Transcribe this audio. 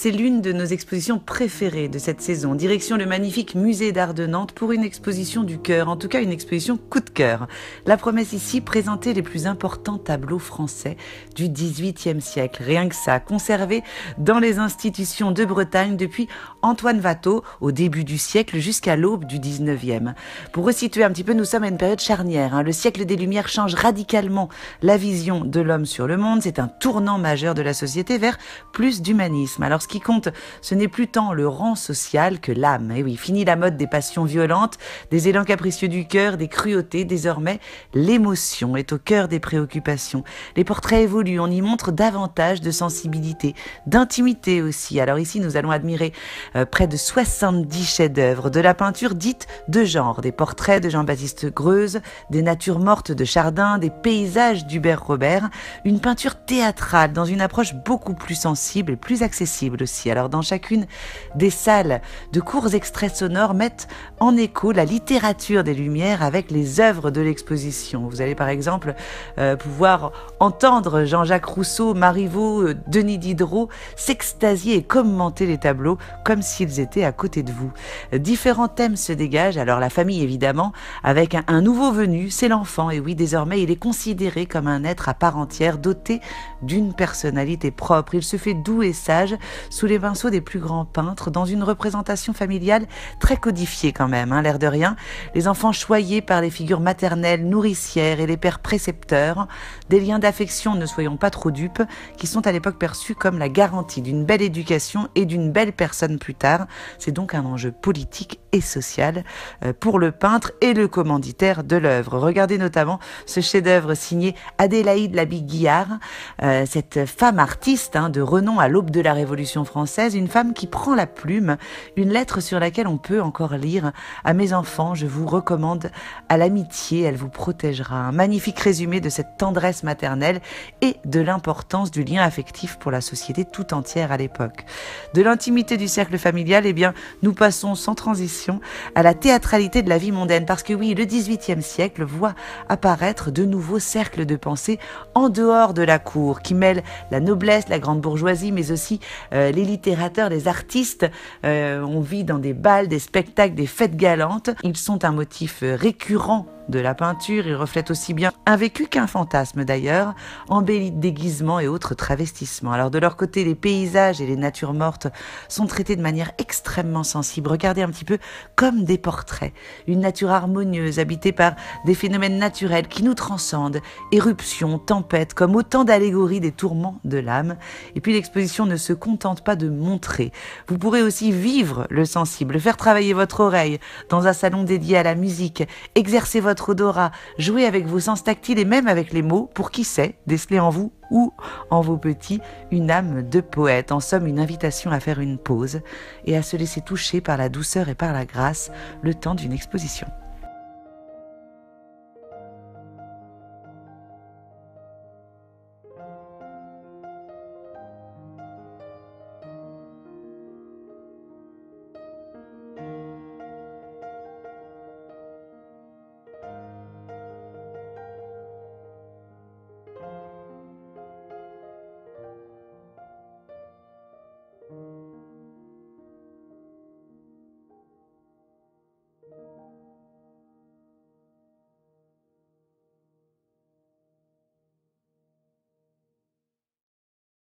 C'est l'une de nos expositions préférées de cette saison. Direction le magnifique musée d'art de Nantes pour une exposition du cœur, en tout cas une exposition coup de cœur. La promesse ici, présenter les plus importants tableaux français du XVIIIe siècle. Rien que ça, conservés dans les institutions de Bretagne depuis Antoine Watteau au début du siècle jusqu'à l'aube du XIXe. Pour resituer un petit peu, nous sommes à une période charnière. Le siècle des Lumières change radicalement la vision de l'homme sur le monde. C'est un tournant majeur de la société vers plus d'humanisme. Alors ce qui compte, ce n'est plus tant le rang social que l'âme. Et oui, fini la mode des passions violentes, des élans capricieux du cœur, des cruautés. Désormais, l'émotion est au cœur des préoccupations. Les portraits évoluent, on y montre davantage de sensibilité, d'intimité aussi. Alors ici, nous allons admirer près de 70 chefs-d'œuvre de la peinture dite de genre, des portraits de Jean-Baptiste Greuze, des natures mortes de Chardin, des paysages d'Hubert Robert, une peinture théâtrale dans une approche beaucoup plus sensible et plus accessible aussi. Alors dans chacune des salles, de courts extraits sonores mettent en écho la littérature des Lumières avec les œuvres de l'exposition. Vous allez par exemple pouvoir entendre Jean-Jacques Rousseau, Marivaux, Denis Diderot s'extasier et commenter les tableaux comme s'ils étaient à côté de vous. Différents thèmes se dégagent, alors la famille évidemment, avec un nouveau venu, c'est l'enfant, et oui, désormais il est considéré comme un être à part entière, doté d'une personnalité propre. Il se fait doux et sage sous les pinceaux des plus grands peintres, dans une représentation familiale très codifiée quand même, l'air de rien. Les enfants choyés par les figures maternelles, nourricières et les pères précepteurs, des liens d'affection, ne soyons pas trop dupes, qui sont à l'époque perçus comme la garantie d'une belle éducation et d'une belle personne plus tard. C'est donc un enjeu politique et social pour le peintre et le commanditaire de l'œuvre. Regardez notamment ce chef-d'œuvre signé Adélaïde Labille-Guiard, cette femme artiste de renom à l'aube de la Révolution française, une femme qui prend la plume, une lettre sur laquelle on peut encore lire « À mes enfants, je vous recommande à l'amitié, elle vous protégera ». Un magnifique résumé de cette tendresse maternelle et de l'importance du lien affectif pour la société tout entière à l'époque. De l'intimité du cercle familial, eh bien, nous passons sans transition à la théâtralité de la vie mondaine, parce que oui, le XVIIIe siècle voit apparaître de nouveaux cercles de pensée en dehors de la cour, qui mêlent la noblesse, la grande bourgeoisie, mais aussi les littérateurs, les artistes. On vit dans des bals, des spectacles, des fêtes galantes. Ils sont un motif récurrent de la peinture. Ils reflètent aussi bien un vécu qu'un fantasme d'ailleurs, embellis de déguisements et autres travestissements. Alors de leur côté, les paysages et les natures mortes sont traités de manière extrêmement sensible. Regardez un petit peu comme des portraits. Une nature harmonieuse, habitée par des phénomènes naturels qui nous transcendent. Éruptions, tempêtes, comme autant d'allégories des tourments de l'âme. Et puis l'exposition ne se contente pas de montrer. Vous pourrez aussi vivre le sensible, faire travailler votre oreille dans un salon dédié à la musique, exercer votre odorat, jouer avec vos sens tactiles et même avec les mots pour, qui sait, déceler en vous ou en vos petits une âme de poète. En somme, une invitation à faire une pause et à se laisser toucher par la douceur et par la grâce le temps d'une exposition.